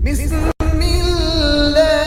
بسم الله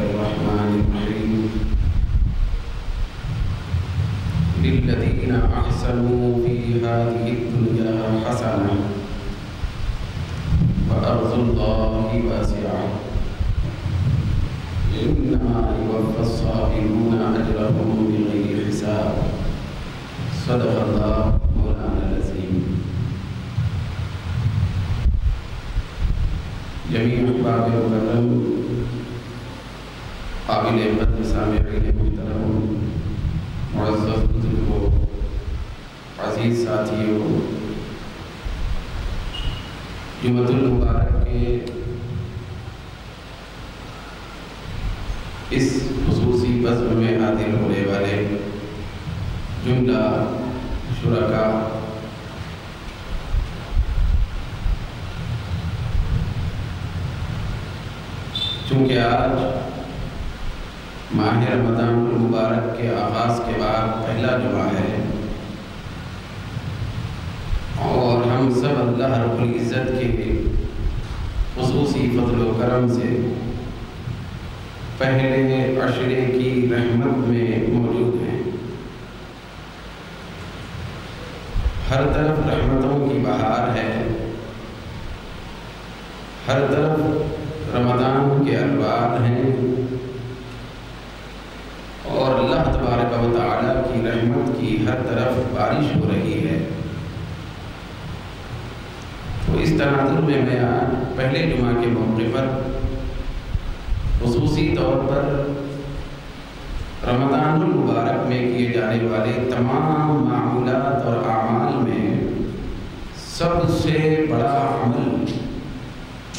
الرحمن الرحيم. للذين أحسنوا في هذه الدنيا حسنة وأرض الله واسعة إنما يوفى الصابرون أجرهم بغير حساب. صدق الله مولانا العظيم. جميع أحباب مکرم، قابل قدر سامعین محترم، معزز بزرگوں، عزیز ساتھیوں، جمعۃ المبارک کے اس خصوصی بزم میں حاضر ہونے والے جملہ شرکاء، چونکہ آج ماہ رمضان المبارک کے آغاز کے بعد پہلا جمعہ ہے اور ہم سب اللہ رب العزت کے خصوصی فضل و کرم سے پہلے عشرے کی رحمت میں موجود ہیں۔ ہر طرف رحمتوں کی بہار ہے، ہر طرف رمضان کے الوار ہیں اور اللہ تبارک و تعالیٰ کی رحمت کی ہر طرف بارش ہو رہی ہے۔ تو اس تناظر میں آج پہلے جمعہ کے موقع پر خصوصی طور پر رمضان المبارک میں کیے جانے والے تمام معمولات اور اعمال میں سب سے بڑا عمل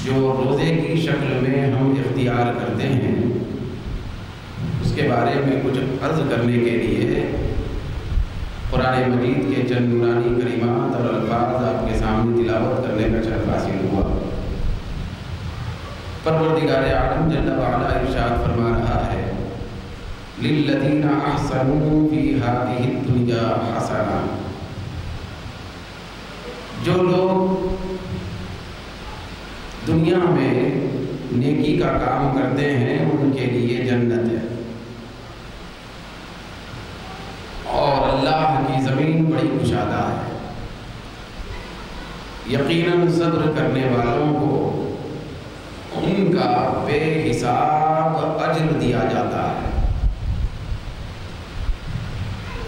جو روزے کی شکل میں ہم اختیار کرتے ہیں اس کے بارے میں کچھ عرض کرنے کے لیے قرآن مجید کے چند نورانی کلمات اور الفاظ آپ کے سامنے تلاوت کرنے کا شرف حاصل ہوا۔ پروردگار عالم جل وعلا ارشاد فرما رہا ہے، للذین احسنوا فی ہذہ الدنیا حسنہ، جو لوگ دنیا میں نیکی کا کام کرتے ہیں ان کے لیے جنت ہے، اور اللہ کی زمین بڑی کشادہ ہے۔ یقیناً صبر کرنے والوں کو ان کا بے حساب اجر دیا جاتا ہے۔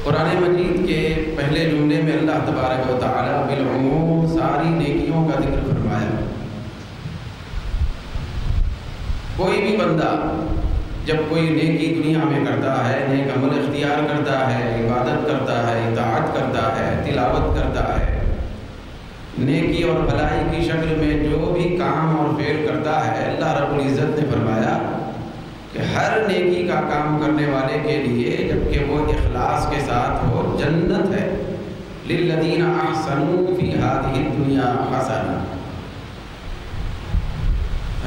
قرآن مجید کے پہلے جملے میں اللہ تبارک و تعالیٰ بالعموم ساری نیکیوں کا ذکر فرمایا۔ کوئی بھی بندہ جب کوئی نیکی دنیا میں کرتا ہے، نیک عمل اختیار کرتا ہے، عبادت کرتا ہے، اطاعت کرتا ہے، تلاوت کرتا ہے، نیکی اور بھلائی کی شکل میں جو بھی کام اور فعل کرتا ہے، اللہ رب العزت نے فرمایا کہ ہر نیکی کا کام کرنے والے کے لیے جبکہ وہ اخلاص کے ساتھ ہو جنت ہے۔ للذین احسنوا فی ہذہ الدنیا حسنہ،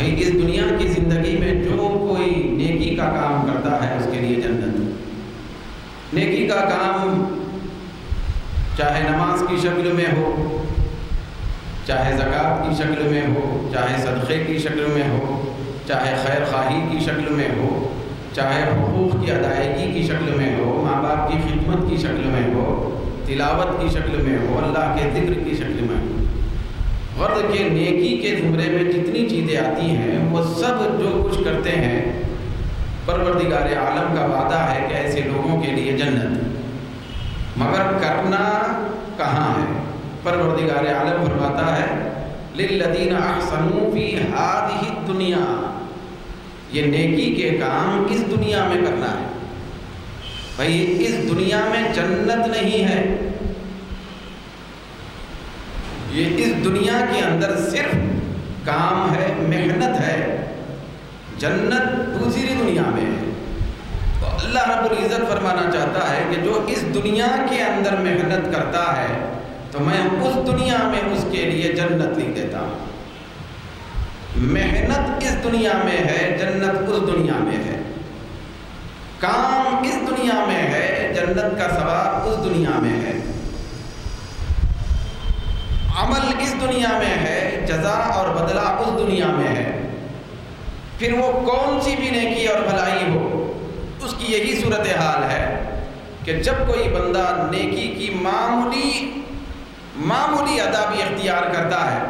اس دنیا کی زندگی میں جو کوئی نیکی کا کام کرتا ہے اس کے لیے جنت۔ نیکی کا کام چاہے نماز کی شکل میں ہو، چاہے زکوٰۃ کی شکل میں ہو، چاہے صدقے کی شکل میں ہو، چاہے خیر خواہی کی شکل میں ہو، چاہے حقوق کی ادائیگی کی شکل میں ہو، ماں باپ کی خدمت کی شکل میں ہو، تلاوت کی شکل میں ہو، اللہ کے ذکر کی شکل میں ہو، غرض کے نیکی کے زمرے میں جتنی چیزیں آتی ہیں وہ سب جو کچھ کرتے ہیں پروردگار عالم کا وعدہ ہے کہ ایسے لوگوں کے لیے جنت، مگر کرنا کہاں ہے؟ پروردگار عالم فرماتا ہے للذین احسنوا فی ہذہ الدنیا، یہ نیکی کے کام اس دنیا میں کرنا ہے۔ بھائی اس دنیا میں جنت نہیں ہے، یہ اس دنیا کے اندر صرف کام ہے، محنت ہے، جنت دوسری دنیا میں ہے۔ تو اللہ رب العزت فرمانا چاہتا ہے کہ جو اس دنیا کے اندر محنت کرتا ہے تو میں اس دنیا میں اس کے لیے جنت لکھ دیتا ہوں۔ محنت اس دنیا میں ہے، جنت اس دنیا میں ہے، کام اس دنیا میں ہے، جنت کا ثواب اس دنیا میں ہے، عمل اس دنیا میں ہے، جزا اور بدلہ اس دنیا میں ہے۔ پھر وہ کون سی بھی نیکی اور بھلائی ہو، اس کی یہی صورتحال ہے کہ جب کوئی بندہ نیکی کی معمولی ادا بھی اختیار کرتا ہے،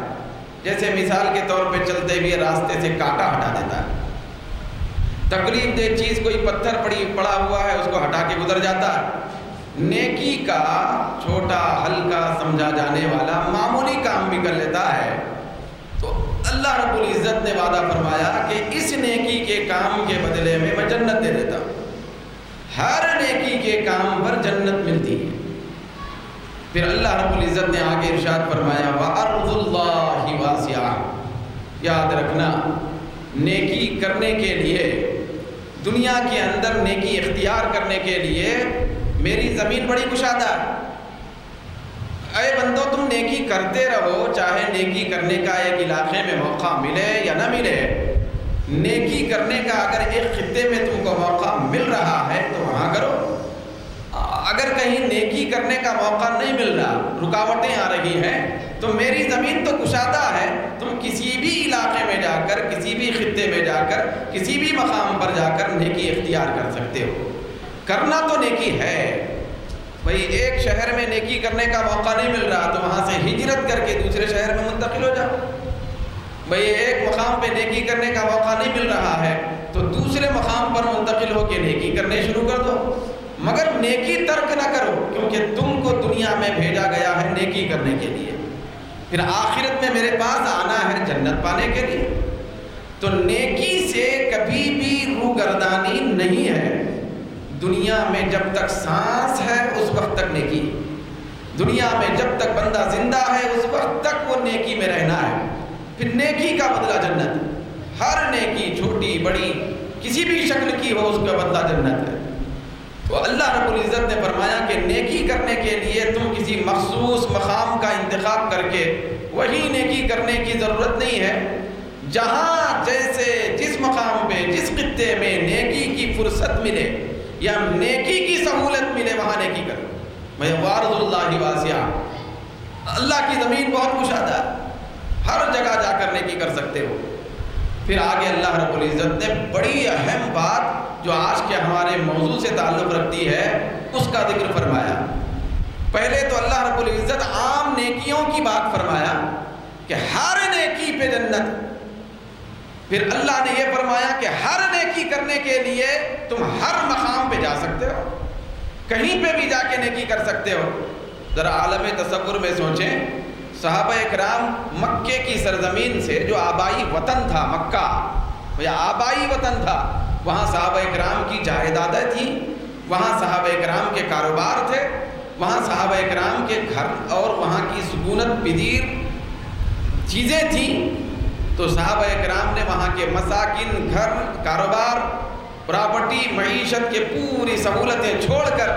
جیسے مثال کے طور پہ چلتے ہوئے راستے سے کانٹا ہٹا دیتا ہے، تکلیف دہ چیز کوئی پتھر پڑا ہوا ہے اس کو ہٹا کے گزر جاتا ہے، نیکی کا چھوٹا ہلکا سمجھا جانے والا معمولی کام بھی کر لیتا ہے، تو اللہ رب العزت نے وعدہ فرمایا کہ اس نیکی کے کام کے بدلے میں جنت دے دیتا ہوں۔ ہر نیکی کے کام پر جنت ملتی ہے۔ پھر اللہ رب العزت نے آگے ارشاد فرمایا وَأَرْضُ اللَّهِ وَاسِعَةٌ، یاد رکھنا نیکی کرنے کے لیے، دنیا کے اندر نیکی اختیار کرنے کے لیے میری زمین بڑی کشادہ ہے۔ اے بندو تم نیکی کرتے رہو، چاہے نیکی کرنے کا ایک علاقے میں موقع ملے یا نہ ملے، نیکی کرنے کا اگر ایک خطے میں تم کو موقع مل رہا ہے تو وہاں کرو، اگر کہیں نیکی کرنے کا موقع نہیں مل رہا، رکاوٹیں آ رہی ہیں، تو میری زمین تو کشادہ ہے، تم کسی بھی علاقے میں جا کر، کسی بھی خطے میں جا کر، کسی بھی مقام پر جا کر نیکی اختیار کر سکتے ہو۔ کرنا تو نیکی ہے، بھئی ایک شہر میں نیکی کرنے کا موقع نہیں مل رہا تو وہاں سے ہجرت کر کے دوسرے شہر میں منتقل ہو جاؤ، بھئی ایک مقام پہ نیکی کرنے کا موقع نہیں مل رہا ہے تو دوسرے مقام پر منتقل ہو کے نیکی کرنے شروع کر دو، مگر نیکی ترک نہ کرو، کیونکہ تم کو دنیا میں بھیجا گیا ہے نیکی کرنے کے لیے، پھر آخرت میں میرے پاس آنا ہے جنت پانے کے لیے۔ تو نیکی سے کبھی بھی روگردانی نہیں ہے، دنیا میں جب تک سانس ہے اس وقت تک نیکی، دنیا میں جب تک بندہ زندہ ہے اس وقت تک وہ نیکی میں رہنا ہے، پھر نیکی کا بدلہ جنت، ہر نیکی چھوٹی بڑی کسی بھی شکل کی ہو اس کا بدلہ جنت ہے۔ تو اللہ رب العزت نے فرمایا کہ نیکی کرنے کے لیے تم کسی مخصوص مقام کا انتخاب کر کے وہی نیکی کرنے کی ضرورت نہیں ہے، جہاں جیسے جس مقام پہ جس خطے میں نیکی کی فرصت ملے یا نیکی کی سہولت ملے وہاں نیکی کرو۔ میں وارض اللہ واسعہ، اللہ کی زمین بہت کشادہ ہے، ہر جگہ جا کر نیکی کر سکتے ہو۔ پھر آگے اللہ رب العزت نے بڑی اہم بات جو آج کے ہمارے موضوع سے تعلق رکھتی ہے اس کا ذکر فرمایا۔ پہلے تو اللہ رب العزت عام نیکیوں کی بات فرمایا کہ ہر نیکی پہ جنت، پھر اللہ نے یہ فرمایا کہ ہر نیکی کرنے کے لیے تم ہر مقام پہ جا سکتے ہو، کہیں پہ بھی جا کے نیکی کر سکتے ہو۔ ذرا عالم تصور میں سوچیں، صحابہ اکرام مکے کی سرزمین سے جو آبائی وطن تھا مکہ، یا آبائی وطن تھا، وہاں صحابہ اکرام کی جائیدادیں تھیں، وہاں صحابہ اکرام کے کاروبار تھے، وہاں صحابہ اکرام کے گھر اور وہاں کی سکونت پذیر چیزیں تھیں، تو صحابہ اکرام نے وہاں کے مساکن، گھر، کاروبار، پراپرٹی، معیشت کے پوری سہولتیں چھوڑ کر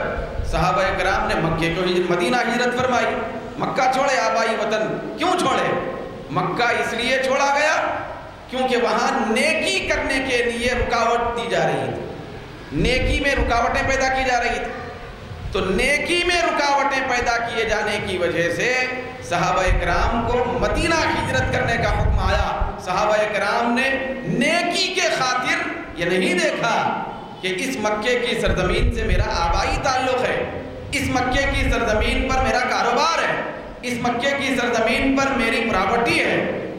صحابہ اکرام نے مکے کو مدینہ ہجرت فرمائی۔ مکہ چھوڑے آبائی وطن، کیوں چھوڑے؟ مکہ اس لیے چھوڑا گیا کیونکہ وہاں نیکی کرنے کے لیے رکاوٹ دی جا رہی تھی، نیکی میں رکاوٹیں پیدا کی جا رہی تھی، تو نیکی میں رکاوٹیں پیدا کیے جانے کی وجہ سے صحابہ اکرام کو مدینہ ہجرت کرنے کا حکم آیا۔ صحابہ اکرام نے نیکی کے خاطر یہ نہیں دیکھا کہ اس مکے کی سرزمین سے میرا آبائی تعلق ہے، اس مکے کی سرزمین پر میرا کاروبار ہے، اس مکے کی سرزمین پر میری پراپرٹی ہے،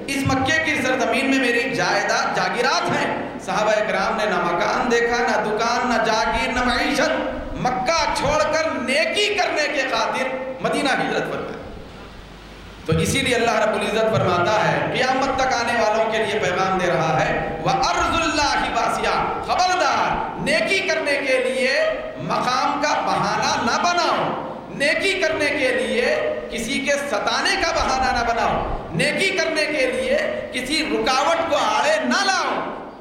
اس مکے کی سرزمین میں میری جائیداد جاگیرات ہیں۔ صحابہ اکرام نے نہ مکان دیکھا، نہ دکان، نہ جاگیر، نہ معیشت، مکہ چھوڑ کر نیکی کرنے کے خاطر مدینہ ہجرت فرمائی۔ تو اسی لیے اللہ رب العزت فرماتا ہے، قیامت تک آنے والوں کے لیے پیغام دے رہا ہے، وَأَرْضُ اللَّهِ وَاسِعَةٌ، خبردار نیکی کرنے کے لیے مقام کا بہانہ نہ بناؤ، نیکی کرنے کے لیے کسی کے ستانے کا بہانہ نہ بناؤ، نیکی کرنے کے لیے کسی رکاوٹ کو آڑے نہ لاؤ۔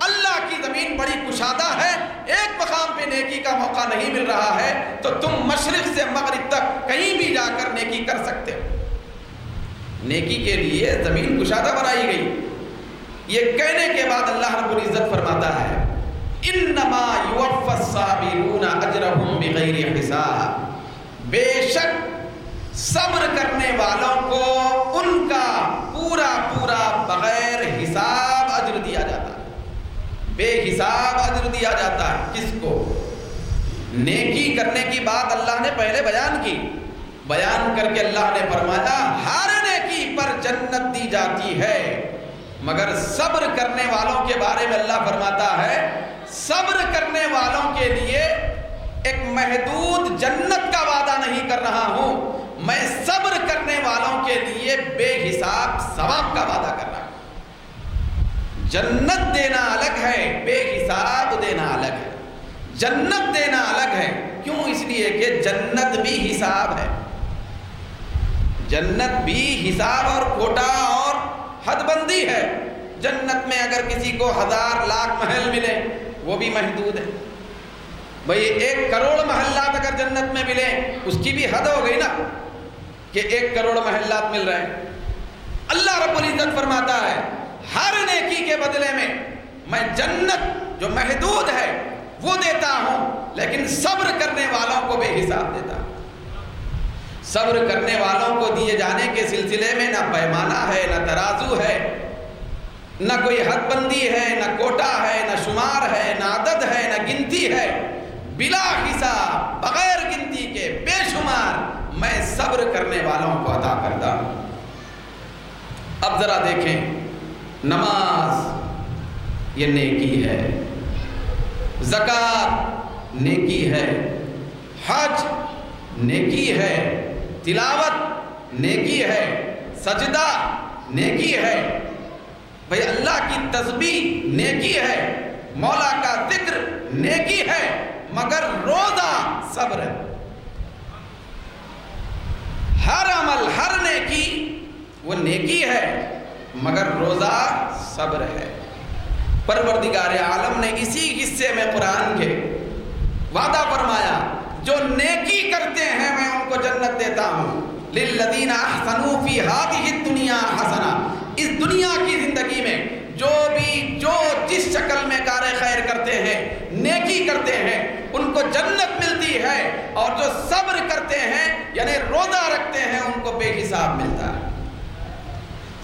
اللہ کی زمین بڑی کشادہ ہے، ایک مقام پہ نیکی کا موقع نہیں مل رہا ہے تو تم مشرق سے مغرب تک کہیں بھی جا کر نیکی کر سکتے ہو۔ نیکی کے لیے زمین کشادہ بنائی گئی۔ یہ کہنے کے بعد اللہ رب العزت فرماتا ہے، انما یوفی الصابرون اجرهم بغیر حساب، بے شک صبر کرنے والوں کو ان کا پورا پورا بغیر حساب اجر دیا جاتا ہے، بے حساب اجر دیا جاتا ہے۔ کس کو؟ نیکی کرنے کی بات اللہ نے پہلے بیان کی، بیان کر کے اللہ نے فرمایا ہر نیکی پر جنت دی جاتی ہے، مگر صبر کرنے والوں کے بارے میں اللہ فرماتا ہے صبر کرنے والوں کے لیے ایک محدود جنت کا وعدہ نہیں کر رہا ہوں، میں صبر کرنے والوں کے لیے بے حساب ثواب کا وعدہ کر رہا ہوں۔ جنت دینا الگ ہے، بے حساب دینا الگ ہے۔ جنت دینا الگ ہے، کیوں؟ اس لیے کہ جنت بھی حساب ہے، جنت بھی حساب اور کوٹا اور حد بندی ہے۔ جنت میں اگر کسی کو 1000 لاکھ محل ملے وہ بھی محدود ہے۔ بھئی 1 کروڑ محلات اگر جنت میں ملے اس کی بھی حد ہو گئی نا، کہ 1 کروڑ محلات مل رہے ہیں۔ اللہ رب العزت فرماتا ہے ہر نیکی کے بدلے میں جنت جو محدود ہے وہ دیتا ہوں، لیکن صبر کرنے والوں کو بے حساب دیتا ہوں۔ صبر کرنے والوں کو دیے جانے کے سلسلے میں نہ پیمانہ ہے، نہ ترازو ہے، نہ کوئی حد بندی ہے، نہ کوٹا ہے، نہ شمار ہے، نہ عدد ہے، نہ گنتی ہے، بلا حساب بغیر گنتی کے بے شمار میں صبر کرنے والوں کو عطا کرتا ہوں۔ اب ذرا دیکھیں، نماز یہ نیکی ہے، زکوٰۃ نیکی ہے، حج نیکی ہے، تلاوت نیکی ہے، سجدہ نیکی ہے، بھئی اللہ کی تسبیح نیکی ہے، مولا کا ذکر نیکی ہے، مگر روزہ صبر ہے۔ ہر عمل، ہر نیکی وہ نیکی ہے، مگر روزہ صبر ہے۔ پروردگار عالم نے اسی حصے میں قرآن کے وعدہ فرمایا جو نیکی کرتے ہیں میں ان کو جنت دیتا ہوں، للذین احسنوا فی ہذہ الدنیا حسنہ، اس دنیا کی زندگی میں جو جس شکل میں کار خیر کرتے ہیں، نیکی کرتے ہیں، ان کو جنت ملتی ہے، اور جو صبر کرتے ہیں یعنی روزہ رکھتے ہیں ان کو بے حساب ملتا ہے۔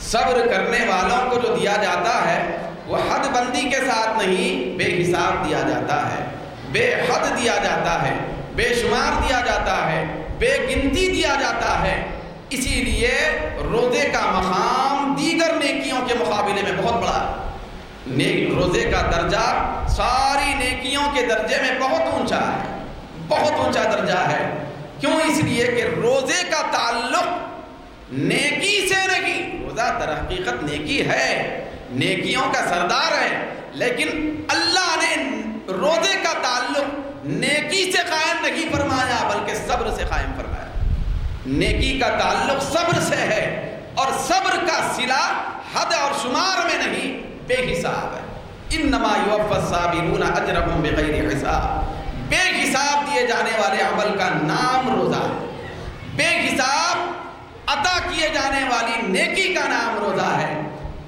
صبر کرنے والوں کو جو دیا جاتا ہے وہ حد بندی کے ساتھ نہیں، بے حساب دیا جاتا ہے، بے حد دیا جاتا ہے، بے شمار دیا جاتا ہے، بے گنتی دیا جاتا ہے۔ اسی لیے روزے کا مقام دیگر نیکیوں کے مقابلے میں بہت بڑا ہے۔ روزے کا درجہ ساری نیکیوں کے درجے میں بہت اونچا ہے، بہت اونچا درجہ ہے۔ کیوں؟ اس لیے کہ روزے کا تعلق نیکی سے نہیں، روزہ در حقیقت نیکی ہے، نیکیوں کا سردار ہے، لیکن اللہ نے روزے کا تعلق نیکی سے قائم نہیں فرمایا بلکہ صبر سے قائم فرمایا۔ نیکی کا تعلق صبر سے ہے، اور صبر کا صلہ حد اور شمار میں نہیں، بے حساب ہے۔ انما یوفی الصابرون اجرهم بغیر حساب، بے حساب دیے جانے والے عمل کا نام روزہ ہے، بے حساب عطا کیے جانے والی نیکی کا نام روزہ ہے۔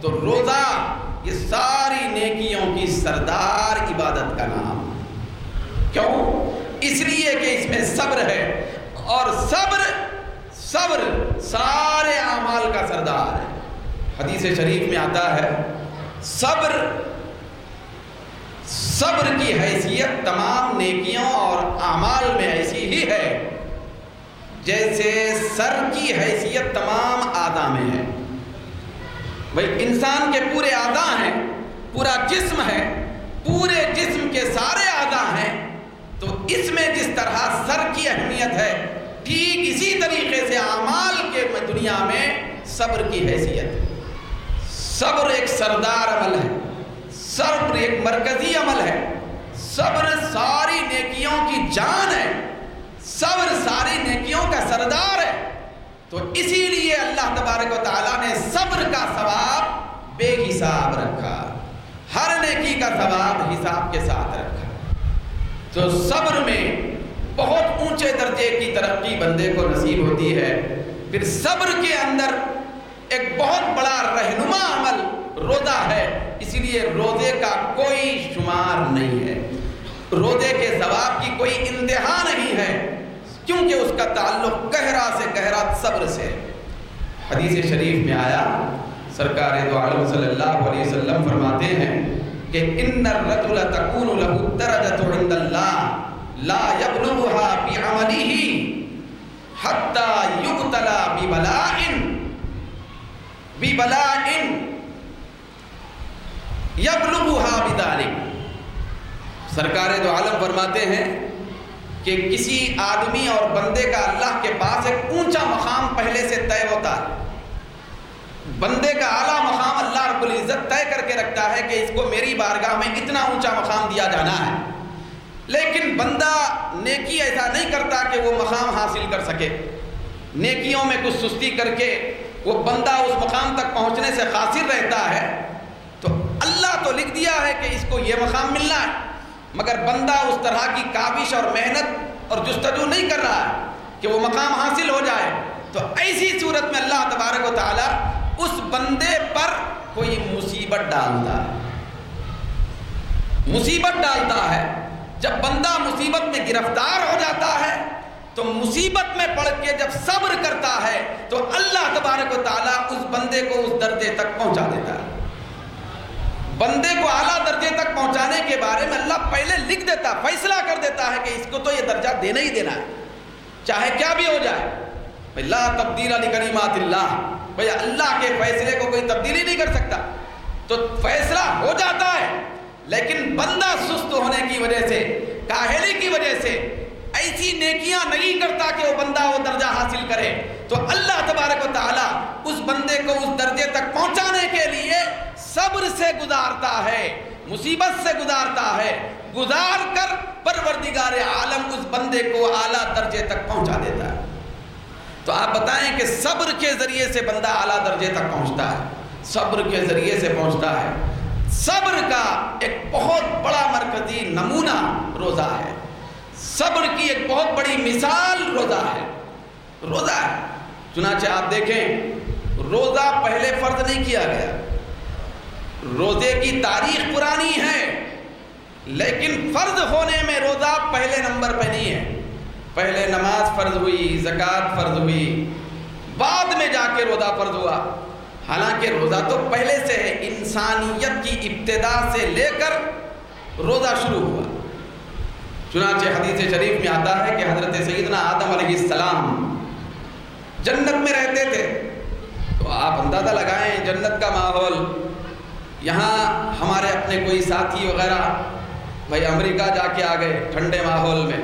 تو روزہ یہ ساری نیکیوں کی سردار عبادت کا نام، کیوں؟ اس لیے کہ اس میں صبر ہے، اور صبر سارے اعمال کا سردار ہے۔ حدیث شریف میں آتا ہے صبر کی حیثیت تمام نیکیوں اور اعمال میں ایسی ہی ہے جیسے سر کی حیثیت تمام اعضاء میں ہے۔ بھائی انسان کے پورے اعضاء ہیں، پورا جسم ہے، پورے جسم کے سارے اعضاء ہیں، تو اس میں جس طرح سر کی اہمیت ہے، ٹھیک اسی طریقے سے اعمال کے دنیا میں صبر کی حیثیت ہے۔ صبر ایک سردار عمل ہے، صبر ایک مرکزی عمل ہے، صبر ساری نیکیوں کی جان ہے، صبر ساری نیکیوں کا سردار ہے۔ تو اسی لیے اللہ تبارک و تعالیٰ نے صبر کا ثواب بے حساب رکھا، ہر نیکی کا ثواب حساب کے ساتھ رکھا۔ تو صبر میں بہت اونچے درجے کی ترقی بندے کو نصیب ہوتی ہے۔ پھر صبر کے اندر ایک بہت بڑا رہنما عمل روزہ ہے، اسی لیے روزے کا کوئی شمار نہیں ہے، روزے کے ثواب کی کوئی انتہا نہیں ہے، کیونکہ اس کا تعلق گہرا سے گہرا صبر سے۔ حدیث شریف میں آیا، سرکار دو عالم صلی اللہ علیہ وسلم فرماتے ہیں کہ ان الرجل تکون له درجۃ عند اللہ لا یبلغها بعمله حتى یبتلى ببلاء یبلغها بذلك۔ سرکار دو عالم فرماتے ہیں کہ کسی آدمی اور بندے کا اللہ کے پاس ایک اونچا مقام پہلے سے طے ہوتا ہے، بندے کا اعلیٰ مقام اللہ رب العزت طے کر کے رکھتا ہے کہ اس کو میری بارگاہ میں اتنا اونچا مقام دیا جانا ہے، لیکن بندہ نیکی ایسا نہیں کرتا کہ وہ مقام حاصل کر سکے، نیکیوں میں کچھ سستی کر کے وہ بندہ اس مقام تک پہنچنے سے قاصر رہتا ہے، تو اللہ تو لکھ دیا ہے کہ اس کو یہ مقام ملنا ہے، مگر بندہ اس طرح کی کاوش اور محنت اور جستجو نہیں کر رہا ہے کہ وہ مقام حاصل ہو جائے، تو ایسی صورت میں اللہ تبارک و تعالیٰ اس بندے پر کوئی مصیبت ڈالتا ہے، مصیبت ڈالتا ہے۔ جب بندہ مصیبت میں گرفتار ہو جاتا ہے تو مصیبت میں پڑ کے جب صبر کرتا ہے تو اللہ تبارک و تعالیٰ اس بندے کو اس درجے تک پہنچا دیتا ہے۔ بندے کو اعلیٰ درجے تک پہنچانے کے بارے میں اللہ پہلے لکھ دیتا، فیصلہ کر دیتا ہے کہ اس کو تو یہ درجہ دینا ہی دینا ہے، چاہے کیا بھی ہو جائے۔ لا تبدیل لکلمات اللہ، بھئی اللہ کے فیصلے کو کوئی تبدیلی نہیں کر سکتا، تو فیصلہ ہو جاتا ہے، لیکن بندہ سست ہونے کی وجہ سے، کاہلی کی وجہ سے ایسی نیکیاں نہیں کرتا کہ وہ بندہ وہ درجہ حاصل کرے، تو اللہ تبارک و تعالیٰ اس بندے کو اس درجے تک پہنچانے کے لیے صبر سے گزارتا ہے، مصیبت سے گزارتا ہے، گزار کر پروردگار عالم اس بندے کو اعلیٰ درجے تک پہنچا دیتا ہے۔ تو آپ بتائیں کہ صبر کے ذریعے سے بندہ اعلیٰ درجے تک پہنچتا ہے، صبر کے ذریعے سے پہنچتا ہے۔ صبر کا ایک بہت بڑا مرکزی نمونہ روزہ ہے، صبر کی ایک بہت بڑی مثال روزہ ہے، روزہ ہے۔ چنانچہ آپ دیکھیں روزہ پہلے فرض نہیں کیا گیا، روزے کی تاریخ پرانی ہے، لیکن فرض ہونے میں روزہ پہلے نمبر پہ نہیں ہے۔ پہلے نماز فرض ہوئی، زکوٰۃ فرض ہوئی، بعد میں جا کے روزہ فرض ہوا، حالانکہ روزہ تو پہلے سے ہے، انسانیت کی ابتدا سے لے کر روزہ شروع ہوا۔ چنانچہ حدیث شریف میں آتا ہے کہ حضرت سیدنا آدم علیہ السلام جنت میں رہتے تھے، تو آپ اندازہ لگائیں جنت کا ماحول، یہاں ہمارے اپنے کوئی ساتھی وغیرہ بھائی امریکہ جا کے آ گئے ٹھنڈے ماحول میں،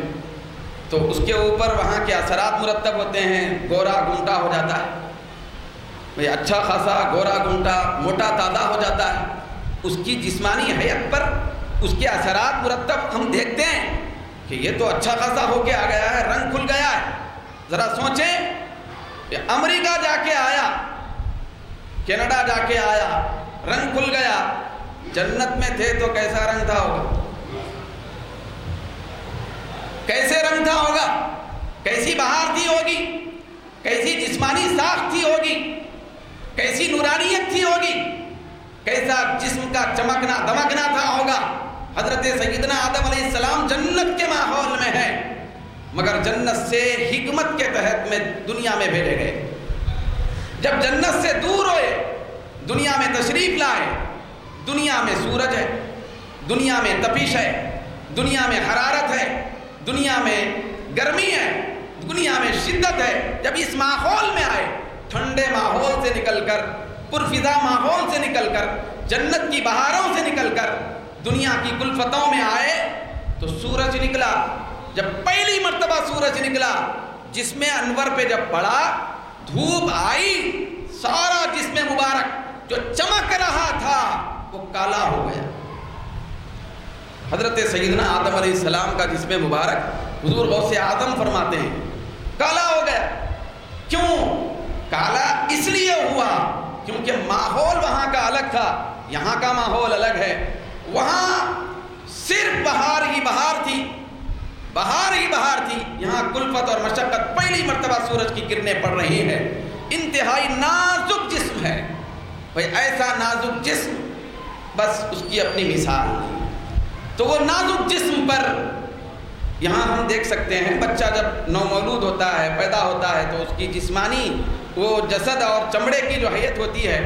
تو اس کے اوپر وہاں کے اثرات مرتب ہوتے ہیں، گورا گھونٹا ہو جاتا ہے، بھائی اچھا خاصا گورا گھونٹا موٹا تازہ ہو جاتا ہے، اس کی جسمانی حیت پر اس کے اثرات مرتب ہم دیکھتے ہیں کہ یہ تو اچھا خاصا ہو کے آ گیا ہے، رنگ کھل گیا ہے۔ ذرا سوچیں کہ امریکہ جا کے آیا، کینیڈا جا کے آیا، رنگ کھل گیا، جنت میں تھے تو کیسا رنگ تھا ہوگا، کیسے رنگ تھا ہوگا، کیسی بہار تھی ہوگی، کیسی جسمانی ساخت تھی ہوگی، کیسی نورانیت تھی ہوگی، کیسا جسم کا چمکنا دمکنا تھا ہوگا۔ حضرت سیدنا آدم علیہ السلام جنت کے ماحول میں ہیں، مگر جنت سے حکمت کے تحت میں دنیا میں بھیجے گئے۔ جب جنت سے دور ہوئے، دنیا میں تشریف لائے، دنیا میں سورج ہے، دنیا میں تپش ہے، دنیا میں حرارت ہے، دنیا میں گرمی ہے، دنیا میں شدت ہے۔ جب اس ماحول میں آئے، ٹھنڈے ماحول سے نکل کر پرفضا ماحول سے نکل کر، جنت کی بہاروں سے نکل کر دنیا کی کلفتوں میں آئے تو سورج نکلا. جب پہلی مرتبہ سورج نکلا جسم انور پہ جب پڑا، دھوپ آئی، سارا جسم مبارک جو چمک رہا تھا وہ کالا ہو گیا. حضرت سیدنا آدم علیہ السلام کا جسم مبارک حضور غوث اعظم فرماتے ہیں کالا ہو گیا. کیوں کالا؟ اس لیے ہوا کیونکہ ماحول وہاں کا الگ تھا، یہاں کا ماحول الگ ہے. وہاں صرف بہار ہی بہار تھی، بہار ہی بہار تھی. یہاں کلفت اور مشقت، پہلی مرتبہ سورج کی کرنیں پڑ رہی ہیں. انتہائی نازک جسم ہے بھائی، ایسا نازک جسم بس اس کی اپنی مثال نہیں. تو وہ نازک جسم پر یہاں ہم دیکھ سکتے ہیں بچہ جب نومولود ہوتا ہے، پیدا ہوتا ہے تو اس کی جسمانی وہ جسد اور چمڑے کی جو حیت ہوتی ہے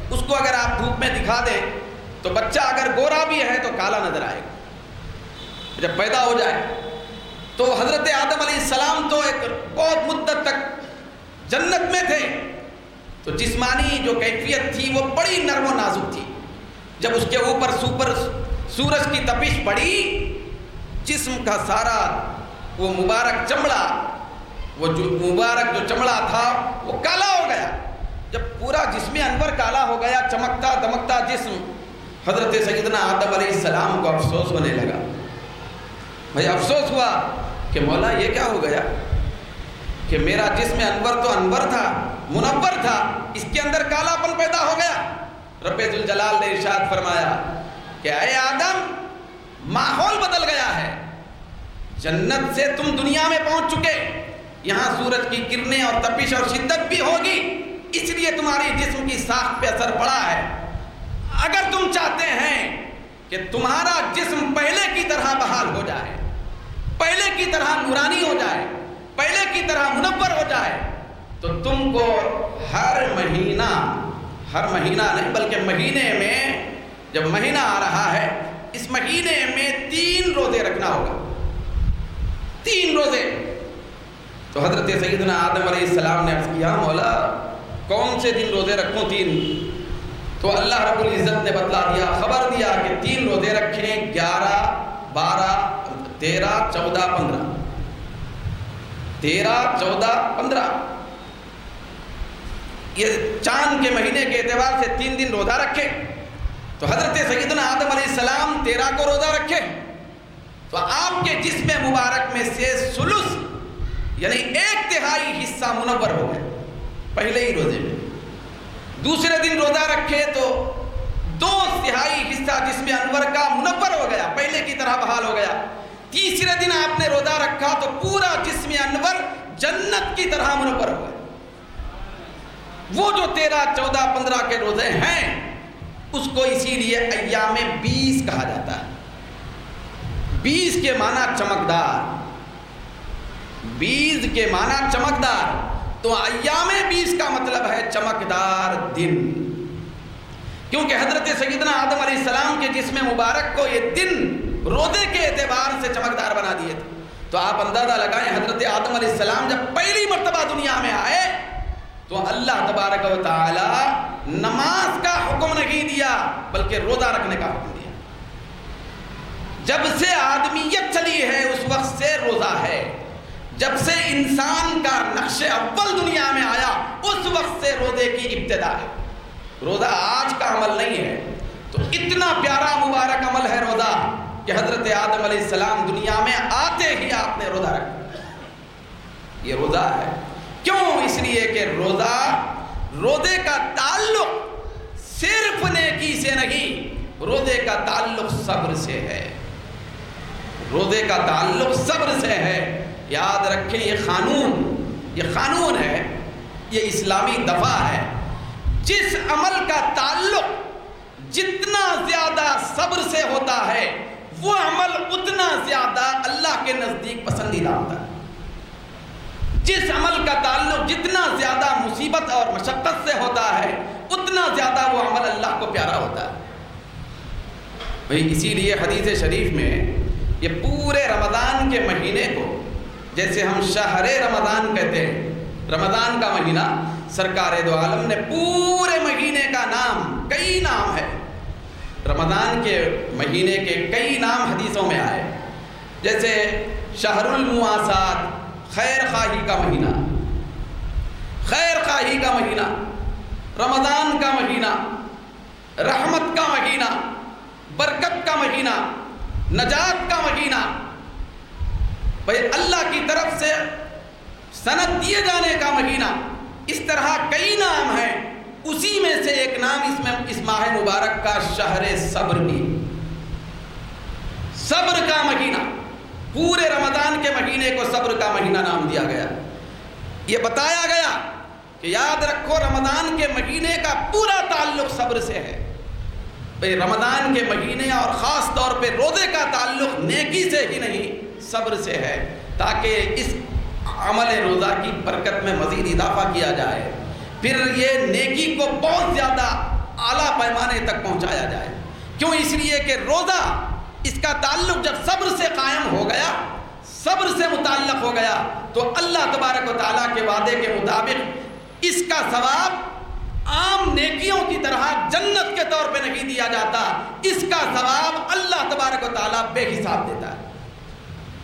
اس کو اگر آپ دھوپ میں دکھا دیں تو بچہ اگر گورا بھی ہے تو کالا نظر آئے گا جب پیدا ہو جائے. تو حضرت آدم علیہ السلام تو ایک بہت مدت تک جنت میں تھے تو جسمانی جو کیفیت تھی وہ بڑی نرم و نازک تھی. جب اس کے اوپر سورج کی تپش پڑی، جسم کا سارا وہ مبارک چمڑا، وہ جو مبارک جو چمڑا تھا وہ کالا ہو گیا. جب پورا جسم انور کالا ہو گیا، چمکتا دمکتا جسم، حضرت سیدنا آدم علیہ السلام کو افسوس ہونے لگا. بھائی افسوس ہوا کہ مولا یہ کیا ہو گیا کہ میرا جسم انور تو انور تھا، منور تھا، اس کے اندر کالا پن پیدا ہو گیا. رب ذوالجلال نے ارشاد فرمایا کہ اے آدم ماحول بدل گیا ہے، جنت سے تم دنیا میں پہنچ چکے، یہاں سورج کی کرنیں اور تپش اور شدت بھی ہوگی، اس لیے تمہاری جسم کی ساخت پہ اثر پڑا ہے. اگر تم چاہتے ہیں کہ تمہارا جسم پہلے کی طرح بحال ہو جائے، پہلے کی طرح نورانی ہو جائے، پہلے کی طرح منور ہو جائے، تو تم کو ہر مہینہ نہیں بلکہ مہینے میں، جب مہینہ آ رہا ہے اس مہینے میں 3 روزے رکھنا ہوگا. 3 روزے. تو حضرت سیدنا آدم علیہ السلام نے عرض کیا مولا کون سے دن روزے رکھوں 3؟ تو اللہ رب العزت نے بتلا دیا، خبر دیا کہ 3 روزے رکھیں، 11 12 13 14 15. 13 14 15 یہ چاند کے مہینے کے اعتبار سے 3 دن روزہ رکھے. تو حضرت سیدنا آدم علیہ السلام 13 کو روزہ رکھے تو آپ کے جسم مبارک میں سے ثلث یعنی 1/3 حصہ منور ہو گئے پہلے ہی روزے میں. دوسرے دن روزہ رکھے تو 2/3 حصہ جسم انور کا منور ہو گیا، پہلے کی طرح بحال ہو گیا. تیسرے دن آپ نے روزہ رکھا تو پورا جسم انور جنت کی طرح منور ہو گیا. وہ جو 13 14 15 کے روزے ہیں اس کو اسی لیے ایام 20 کہا جاتا ہے. 20 کے معنی چمکدار، 20 کے معنی چمکدار، تو ایام 20 کا مطلب ہے چمکدار دن. کیونکہ حضرت سیدنا آدم علیہ السلام کے جسم مبارک کو یہ دن روزے کے اعتبار سے چمکدار بنا دیے تھے. تو آپ اندازہ لگائیں حضرت آدم علیہ السلام جب پہلی مرتبہ دنیا میں آئے تو اللہ تبارک و تعالی نماز کا حکم نہیں دیا بلکہ روزہ رکھنے کا حکم دیا. جب سے آدمیت چلی ہے اس وقت سے روزہ ہے. جب سے انسان کا نقش اول دنیا میں آیا اس وقت سے روزے کی ابتدا ہے. روزہ آج کا عمل نہیں ہے. تو اتنا پیارا مبارک عمل ہے روزہ کہ حضرت آدم علیہ السلام دنیا میں آتے ہی آپ نے روزہ رکھا. یہ روزہ ہے. کیوں؟ اس لیے کہ روزے کا تعلق صرف نیکی سے نہیں، روزے کا تعلق صبر سے ہے. روزے کا تعلق صبر سے ہے. یاد رکھیں یہ قانون ہے، یہ اسلامی دفعہ ہے. جس عمل کا تعلق جتنا زیادہ صبر سے ہوتا ہے وہ عمل اتنا زیادہ اللہ کے نزدیک پسندیدہ ہوتا ہے. جس عمل کا تعلق جتنا زیادہ مصیبت اور مشقت سے ہوتا ہے اتنا زیادہ وہ عمل اللہ کو پیارا ہوتا ہے. بھئی اسی لیے حدیث شریف میں یہ پورے رمضان کے مہینے کو، جیسے ہم شہر رمضان کہتے ہیں، رمضان کا مہینہ، سرکار دو عالم نے پورے مہینے کا نام، کئی نام ہے رمضان کے مہینے کے، کئی نام حدیثوں میں آئے، جیسے شہر المواسات، خیر خواہی کا مہینہ، خیر خواہی کا مہینہ، رمضان کا مہینہ، رحمت کا مہینہ، برکت کا مہینہ، نجات کا مہینہ، بھئی اللہ کی طرف سے سند دیے جانے کا مہینہ، اس طرح کئی نام ہیں۔ اسی میں سے ایک نام اس ماہ مبارک کا شہر صبر بھی، صبر کا مہینہ، پورے رمضان کے مہینے کو صبر کا مہینہ نام دیا گیا۔ یہ بتایا گیا کہ یاد رکھو رمضان کے مہینے کا پورا تعلق صبر سے ہے۔ بھئی رمضان کے مہینے اور خاص طور پہ روزے کا تعلق نیکی سے ہی نہیں، صبر سے ہے، تاکہ اس عمل روزہ کی برکت میں مزید اضافہ کیا جائے، پھر یہ نیکی کو بہت زیادہ اعلیٰ پیمانے تک پہنچایا جائے۔ کیوں؟ اس لیے کہ روزہ، اس کا تعلق جب صبر سے قائم ہو گیا، صبر سے متعلق ہو گیا، تو اللہ تبارک و تعالیٰ کے وعدے کے مطابق اس کا ثواب عام نیکیوں کی طرح جنت کے طور پہ نہیں دیا جاتا، اس کا ثواب اللہ تبارک و تعالیٰ بے حساب دیتا ہے۔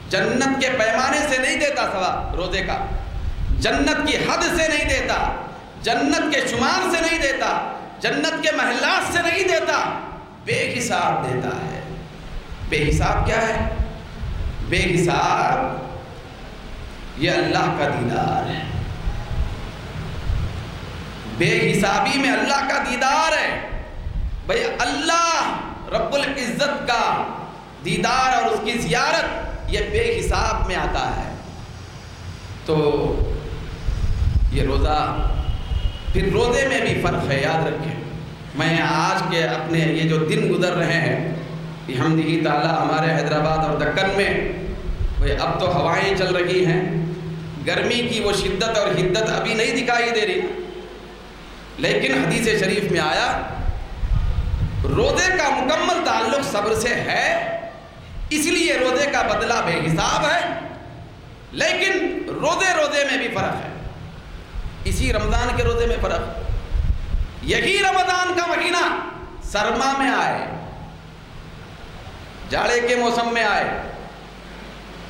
جنت کے پیمانے سے نہیں دیتا ثواب روزے کا، جنت کی حد سے نہیں دیتا، جنت کے شمار سے نہیں دیتا، جنت کے محلات سے نہیں دیتا، بے حساب دیتا ہے۔ بے حساب کیا ہے؟ بے حساب یہ اللہ کا دیدار ہے، بے حسابی میں اللہ کا دیدار ہے۔ بھئی اللہ رب العزت کا دیدار اور اس کی زیارت یہ بے حساب میں آتا ہے۔ تو یہ روزہ، پھر روزے میں بھی فرق ہے، یاد رکھیں۔ میں آج کے اپنے یہ جو دن گزر رہے ہیں بحمدہ تعالیٰ ہمارے حیدرآباد اور دکن میں، اب تو ہوائیں چل رہی ہیں، گرمی کی وہ شدت اور حدت ابھی نہیں دکھائی دے رہی، لیکن حدیث شریف میں آیا روزے کا مکمل تعلق صبر سے ہے، اس لیے روزے کا بدلہ بے حساب ہے۔ لیکن روزے میں بھی فرق ہے، اسی رمضان کے روزے میں فرق۔ یہی رمضان کا مہینہ سرما میں آئے، جاڑے کے موسم میں آئے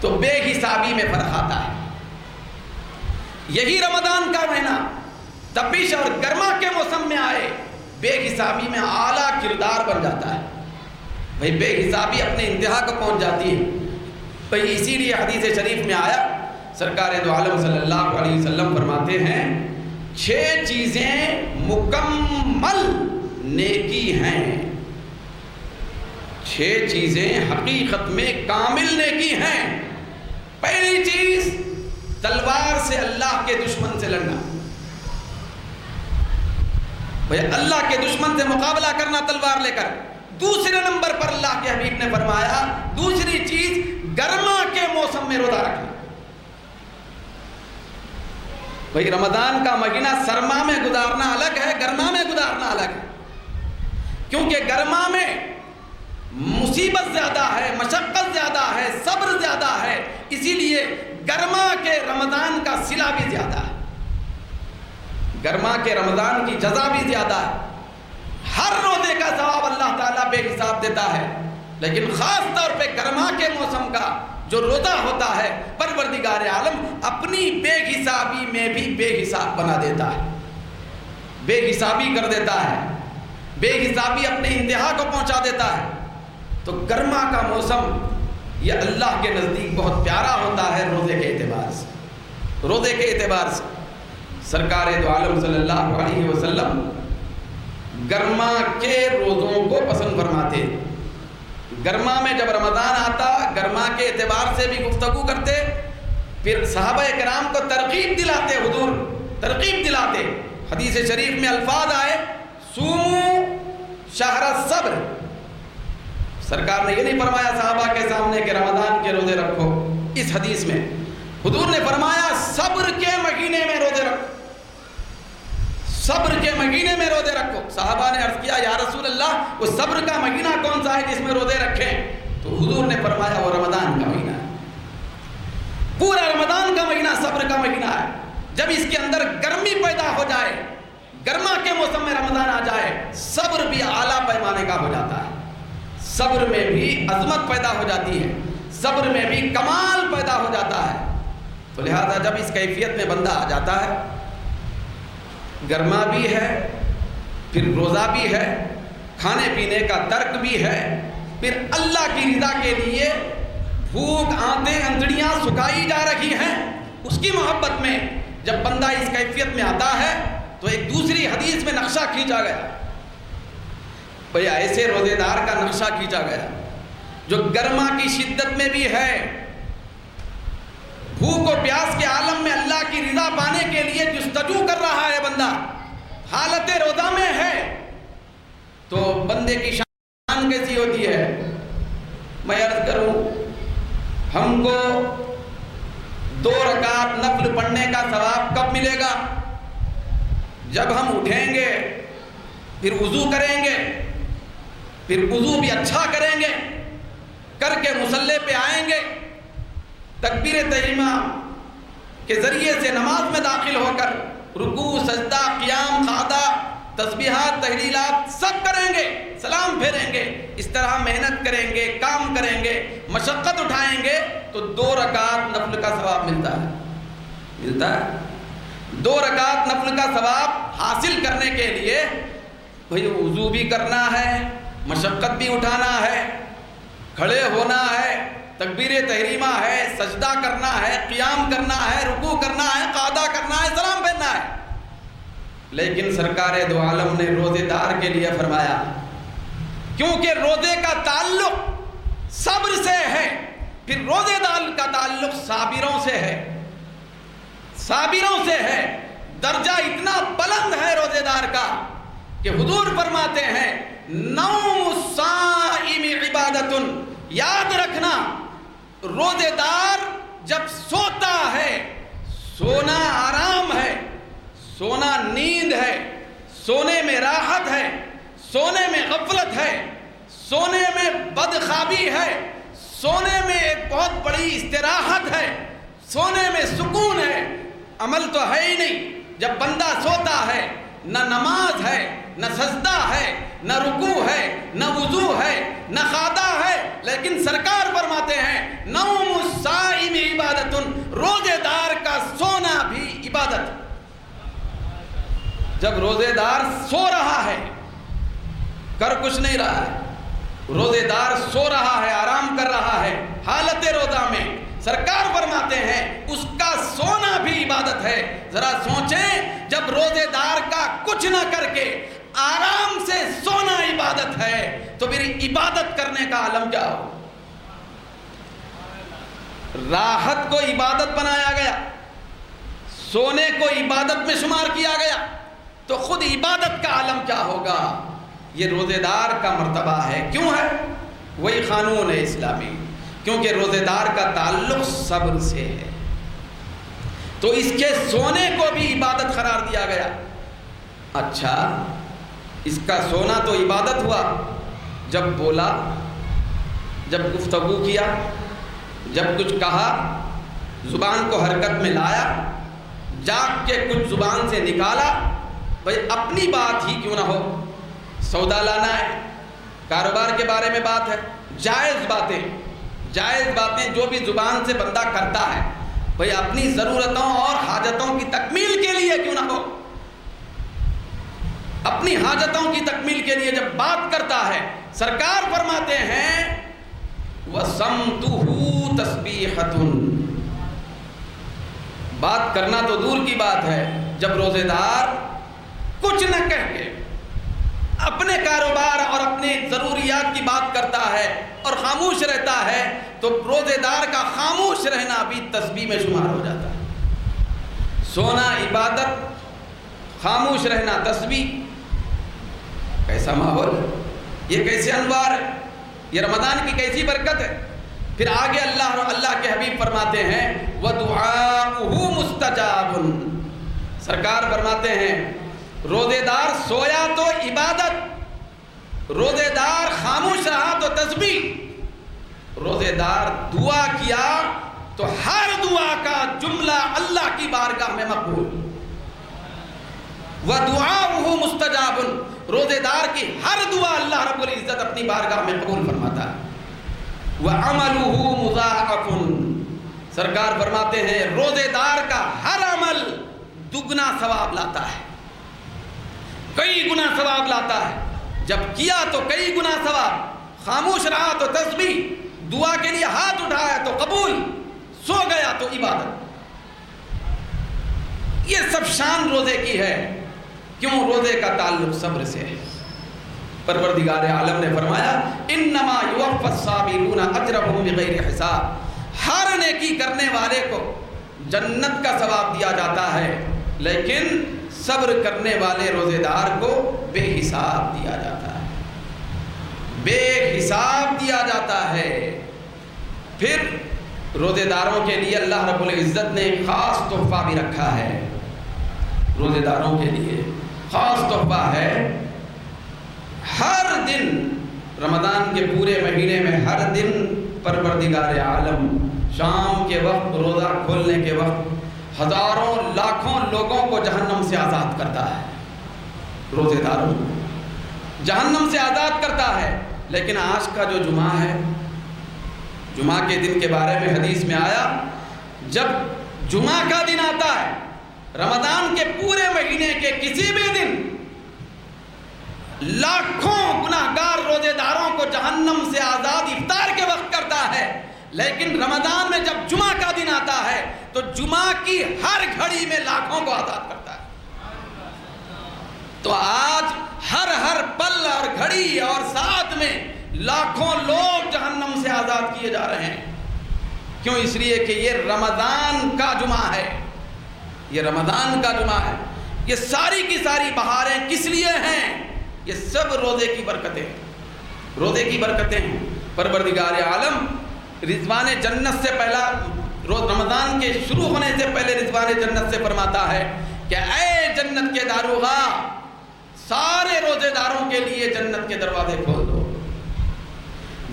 تو بے حسابی میں فرق آتا ہے۔ یہی رمضان کا مہینہ تپش اور گرما کے موسم میں آئے، بے حسابی میں اعلیٰ کردار بن جاتا ہے۔ بھئی بے حسابی اپنے انتہا کو پہنچ جاتی ہے۔ بھئی اسی لیے حدیث شریف میں آیا، سرکار دو عالم صلی اللہ علیہ وسلم فرماتے ہیں 6 چیزیں مکمل نیکی ہیں، 6 چیزیں حقیقت میں کامل نیکی ہیں۔ پہلی چیز تلوار سے اللہ کے دشمن سے لڑنا، بھئی اللہ کے دشمن سے مقابلہ کرنا تلوار لے کر۔ دوسرے نمبر پر اللہ کے حبیب نے فرمایا دوسری چیز گرما کے موسم میں روزہ رکھنا۔ بھئی رمضان کا مہینہ سرما میں گزارنا الگ ہے، گرما میں گزارنا الگ ہے، کیونکہ گرما میں مصیبت زیادہ ہے، مشقت زیادہ ہے، صبر زیادہ ہے، اسی لیے گرما کے رمضان کا صلہ بھی زیادہ ہے، گرما کے رمضان کی جزا بھی زیادہ ہے۔ ہر روزے کا ثواب اللہ تعالیٰ بے حساب دیتا ہے، لیکن خاص طور پہ گرما کے موسم کا جو روزہ ہوتا ہے پروردگار عالم اپنی بے حسابی میں بھی بے حساب بنا دیتا ہے، بے حسابی کر دیتا ہے، بے حسابی اپنے انتہا کو پہنچا دیتا ہے۔ تو گرما کا موسم یہ اللہ کے نزدیک بہت پیارا ہوتا ہے روزے کے اعتبار سے، روزے کے اعتبار سے۔ سرکار دو عالم صلی اللہ علیہ وسلم گرما کے روزوں کو پسند فرماتے، گرما میں جب رمضان آتا گرما کے اعتبار سے بھی گفتگو کرتے، پھر صحابہ کرام کو ترغیب دلاتے، حضور ترغیب دلاتے۔ حدیث شریف میں الفاظ آئے سومو شہر الصبر، سرکار نے یہ نہیں فرمایا صحابہ کے سامنے کہ رمضان کے روزے رکھو، اس حدیث میں حضور نے فرمایا صبر کے مہینے میں روزے رکھو، صبر کے مہینے میں روزے رکھو۔ صحابہ نے عرض کیا یا رسول اللہ وہ صبر کا مہینہ کون سا ہے جس میں روزے رکھیں؟ تو حضور نے فرمایا وہ رمضان کا مہینہ ہے، پورا رمضان کا مہینہ صبر کا مہینہ ہے۔ جب اس کے اندر گرمی پیدا ہو جائے، گرما کے موسم میں رمضان آ جائے، صبر بھی اعلیٰ پیمانے کا ہو جاتا ہے، صبر میں بھی عظمت پیدا ہو جاتی ہے، صبر میں بھی کمال پیدا ہو جاتا ہے۔ تو لہذا جب اس کیفیت میں بندہ آ جاتا ہے، گرما بھی ہے، پھر روزہ بھی ہے، کھانے پینے کا ترک بھی ہے، پھر اللہ کی رضا کے لیے بھوک آنتیں انتڑیاں سکھائی جا رہی ہیں، اس کی محبت میں جب بندہ اس کیفیت میں آتا ہے تو ایک دوسری حدیث میں نقشہ کھینچا گیا، بھئی ایسے روزے دار کا نقشہ کھینچا گیا جو گرما کی شدت میں بھی ہے، بھوک و پیاس کے عالم میں اللہ کی رضا پانے کے لیے جستجو کر رہا ہے، بندہ حالت روزہ میں ہے، تو بندے کی شان کیسی ہوتی ہے؟ میں عرض کروں، ہم کو 2 رکعت نفل پڑھنے کا ثواب کب ملے گا؟ جب ہم اٹھیں گے، پھر وضو کریں گے، پھر وضو بھی اچھا کریں گے، کر کے مصلی پہ آئیں گے، تکبیر تحریمہ کے ذریعے سے نماز میں داخل ہو کر رکوع، سجدہ، قیام، قعدہ، تسبیحات، تحلیلات سب کریں گے، سلام پھیریں گے، اس طرح محنت کریں گے، کام کریں گے، مشقت اٹھائیں گے تو 2 رکعت نفل کا ثواب ملتا ہے 2 رکعت نفل کا ثواب حاصل کرنے کے لیے بھئی وضو بھی کرنا ہے، مشقت بھی اٹھانا ہے، کھڑے ہونا ہے، تکبیر تحریمہ ہے، سجدہ کرنا ہے، قیام کرنا ہے، رکوع کرنا ہے، قعدہ کرنا ہے، سلام پھیرنا ہے۔ لیکن سرکار دو عالم نے روزے دار کے لیے فرمایا، کیونکہ روزے کا تعلق صبر سے ہے، پھر روزے دار کا تعلق صابروں سے ہے، صابروں سے ہے، درجہ اتنا بلند ہے روزے دار کا کہ حضور فرماتے ہیں نوم الصائم عبادت، یاد رکھنا روزے دار جب سوتا ہے، سونا آرام ہے، سونا نیند ہے، سونے میں راحت ہے، سونے میں غفلت ہے، سونے میں بدخوابی ہے، سونے میں ایک بہت بڑی استراحت ہے، سونے میں سکون ہے، عمل تو ہے ہی نہیں۔ جب بندہ سوتا ہے نہ نماز ہے، نہ سجدہ ہے، نہ رکوع ہے، نہ وضو ہے، نہ قعدہ ہے، لیکن سرکار فرماتے ہیں نوم الصائم عبادت، روزے دار کا سونا بھی عبادت۔ جب روزے دار سو رہا ہے، کر کچھ نہیں رہا ہے، روزے دار سو رہا ہے، آرام کر رہا ہے حالت روزہ میں، سرکار فرماتے ہیں اس کا سونا بھی عبادت ہے۔ ذرا سوچیں، جب روزے دار کا کچھ نہ کر کے آرام سے سونا عبادت ہے تو پھر عبادت کرنے کا عالم کیا ہو؟ راحت کو عبادت بنایا گیا، سونے کو عبادت میں شمار کیا گیا، تو خود عبادت کا عالم کیا ہوگا؟ یہ روزے دار کا مرتبہ ہے۔ کیوں ہے؟ وہی قانون ہے اسلامی، کیونکہ روزے دار کا تعلق صبر سے ہے، تو اس کے سونے کو بھی عبادت قرار دیا گیا۔ اچھا، اس کا سونا تو عبادت ہوا، جب بولا، جب گفتگو کیا، جب کچھ کہا، زبان کو حرکت میں لایا، جاگ کے کچھ زبان سے نکالا، بھئی اپنی بات ہی کیوں نہ ہو، سودا لانا ہے، کاروبار کے بارے میں بات ہے، جائز باتیں جو بھی زبان سے بندہ کرتا ہے، بھئی اپنی ضرورتوں اور حاجتوں کی تکمیل کے لیے کیوں نہ ہو، اپنی حاجتوں کی تکمیل کے لیے جب بات کرتا ہے، سرکار فرماتے ہیں وَصَمْتُهُ تَسْبِيحَةٌ، بات کرنا تو دور کی بات ہے، جب روزے دار کچھ نہ کہہ کے اپنے کاروبار اور اپنے ضروریات کی بات کرتا ہے اور خاموش رہتا ہے، تو روزے دار کا خاموش رہنا بھی تسبیح میں شمار ہو جاتا ہے۔ سونا عبادت، خاموش رہنا تسبیح۔ کیسا ماحول ہے، یہ کیسے انوار ہے، یہ رمضان کی کیسی برکت ہے۔ پھر آگے اللہ کے حبیب فرماتے ہیں وَدُعَاؤُهُ مُسْتَجَابٌ، سرکار فرماتے ہیں روزے دار سویا تو عبادت، روزے دار خاموش رہا تو تسبیح، روزے دار دعا کیا تو ہر دعا کا جملہ اللہ کی بارگاہ میں مقبول۔ وَدُعَاؤُهُ مُسْتَجَابٌ، روزے دار کی ہر دعا اللہ رب العزت اپنی بارگاہ میں قبول فرماتا ہے۔ وَعَمَلُهُ مُضَاعَفٌ، سرکار فرماتے ہیں روزے دار کا ہر عمل دگنا ثواب لاتا ہے، کئی گنا ثواب لاتا ہے۔ جب کیا تو کئی گنا ثواب، خاموش رہا تو تسبیح، دعا کے لیے ہاتھ اٹھایا تو قبول، سو گیا تو عبادت۔ یہ سب شان روزے کی ہے۔ کیوں؟ روزے کا تعلق صبر سے ہے۔ پروردگار عالم نے فرمایا انما یوفی الصابرون اجرهم بغیر حساب، ہر نیکی کرنے والے کو جنت کا ثواب دیا جاتا ہے، لیکن صبر کرنے والے روزے دار کو بے حساب دیا جاتا ہے، بے حساب دیا جاتا ہے۔ پھر روزے داروں کے لیے اللہ رب العزت نے خاص تحفہ بھی رکھا ہے۔ روزے داروں کے لیے خاص تحفہ ہے، ہر دن رمضان کے پورے مہینے میں ہر دن پروردگار عالم شام کے وقت روزہ کھولنے کے وقت ہزاروں لاکھوں لوگوں کو جہنم سے آزاد کرتا ہے۔ روزے داروں کو جہنم سے آزاد کرتا ہے۔ لیکن آج کا جو جمعہ ہے، جمعہ کے دن کے بارے میں حدیث میں آیا، جب جمعہ کا دن آتا ہے رمضان کے پورے مہینے کے کسی بھی دن، لاکھوں گناہگار روزے داروں کو جہنم سے آزاد افطار کے وقت کرتا ہے، لیکن رمضان میں جب جمعہ کا دن آتا ہے تو جمعہ کی ہر گھڑی میں لاکھوں کو آزاد کرتا ہے۔ تو آج ہر پل اور گھڑی اور ساتھ میں لاکھوں لوگ جہنم سے آزاد کیے جا رہے ہیں۔ کیوں؟ اس لیے کہ یہ رمضان کا جمعہ ہے، یہ رمضان کا جمعہ ہے۔ یہ ساری کی ساری بہاریں کس لیے ہیں؟ یہ سب روزے کی برکتیں، روزے کی برکتیں ہیں۔ پروردگار عالم رضوان جنت سے پہلا روز رمضان کے شروع ہونے سے پہلے رضوان جنت سے فرماتا ہے کہ اے جنت کے داروغا، سارے روزے داروں کے لیے جنت کے دروازے کھول دو۔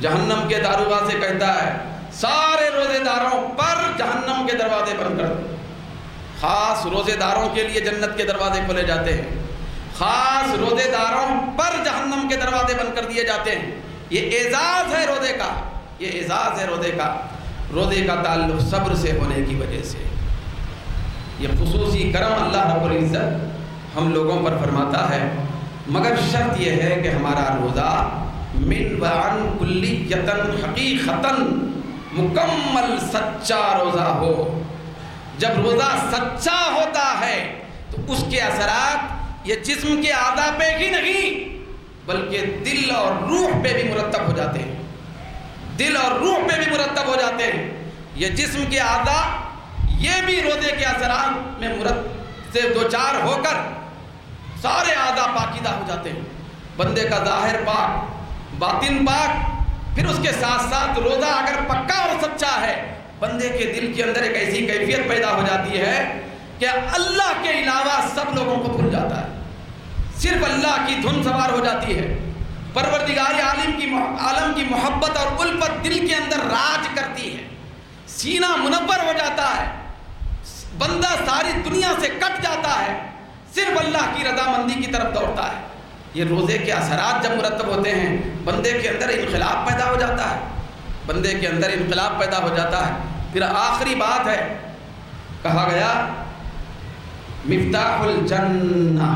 جہنم کے داروغا سے کہتا ہے سارے روزے داروں پر جہنم کے دروازے بند کر دو۔ خاص روزے داروں کے لیے جنت کے دروازے کھولے جاتے ہیں، خاص روزے داروں پر جہنم کے دروازے بند کر دیے جاتے ہیں۔ یہ اعزاز ہے روزے کا، یہ اعزاز ہے روزے کا۔ روزے کا تعلق صبر سے ہونے کی وجہ سے یہ خصوصی کرم اللہ رب العزت ہم لوگوں پر فرماتا ہے، مگر شرط یہ ہے کہ ہمارا روزہ من وعن کلیتاً حقیقتاً مکمل سچا روزہ ہو۔ جب روزہ سچا ہوتا ہے تو اس کے اثرات یہ جسم کے اعضاء پہ ہی نہیں بلکہ دل اور روح پہ بھی مرتب ہو جاتے ہیں، دل اور روح پہ بھی مرتب ہو جاتے ہیں۔ یہ جسم کے اعضاء یہ بھی روزے کے اثرات میں سے دوچار ہو کر سارے اعضاء پاکیزہ ہو جاتے ہیں۔ بندے کا ظاہر پاک، باطن پاک، پھر اس کے ساتھ ساتھ روزہ اگر پکا اور سچا ہے، بندے کے دل کے اندر ایک ایسی کیفیت پیدا ہو جاتی ہے کہ اللہ کے علاوہ سب لوگوں کو بھول جاتا ہے، صرف اللہ کی دھن سوار ہو جاتی ہے۔ پروردگار عالم کی محبت اور الفت دل کے اندر راج کرتی ہے، سینہ منور ہو جاتا ہے، بندہ ساری دنیا سے کٹ جاتا ہے، صرف اللہ کی رضامندی کی طرف دوڑتا ہے۔ یہ روزے کے اثرات جب مرتب ہوتے ہیں بندے کے اندر انقلاب پیدا ہو جاتا ہے، بندے کے اندر انقلاب پیدا ہو جاتا ہے۔ پھر آخری بات ہے، کہا گیا مفتاح الجنہ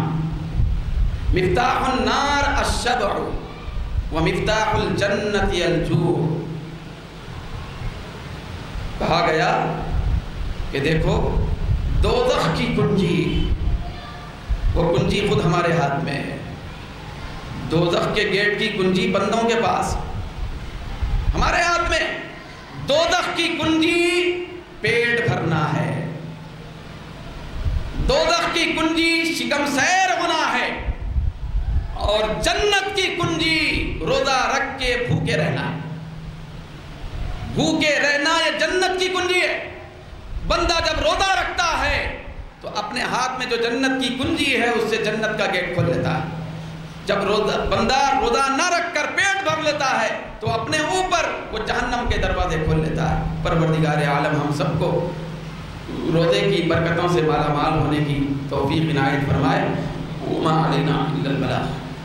مفتاح النار الشبع ومفتاح الجنۃ الجوع۔ کہا گیا کہ دیکھو دوزخ کی کنجی، وہ کنجی خود ہمارے ہاتھ میں ہے۔ دوزخ کے گیٹ کی کنجی بندوں کے پاس، ہمارے ہاتھ میں۔ دوزخ کی کنجی پیٹ بھرنا ہے، دوزخ کی کنجی شکم سیر ہونا ہے، اور جنت کی کنجی روزہ رکھ کے بھوکے رہنا ہے۔ بھوکے رہنا یہ جنت کی کنجی ہے۔ بندہ جب روزہ رکھتا ہے تو اپنے ہاتھ میں جو جنت کی کنجی ہے اس سے جنت کا گیٹ کھول لیتا ہے۔ جب بندہ روزہ نہ رکھ کر پیٹ بھر لیتا ہے تو اپنے اوپر وہ جہنم کے دروازے کھول لیتا ہے۔ پروردگار عالم ہم سب کو روزے کی برکتوں سے مالا مال ہونے کی توفیق عنایت فرمائے۔ وما علینا الا البلاغ۔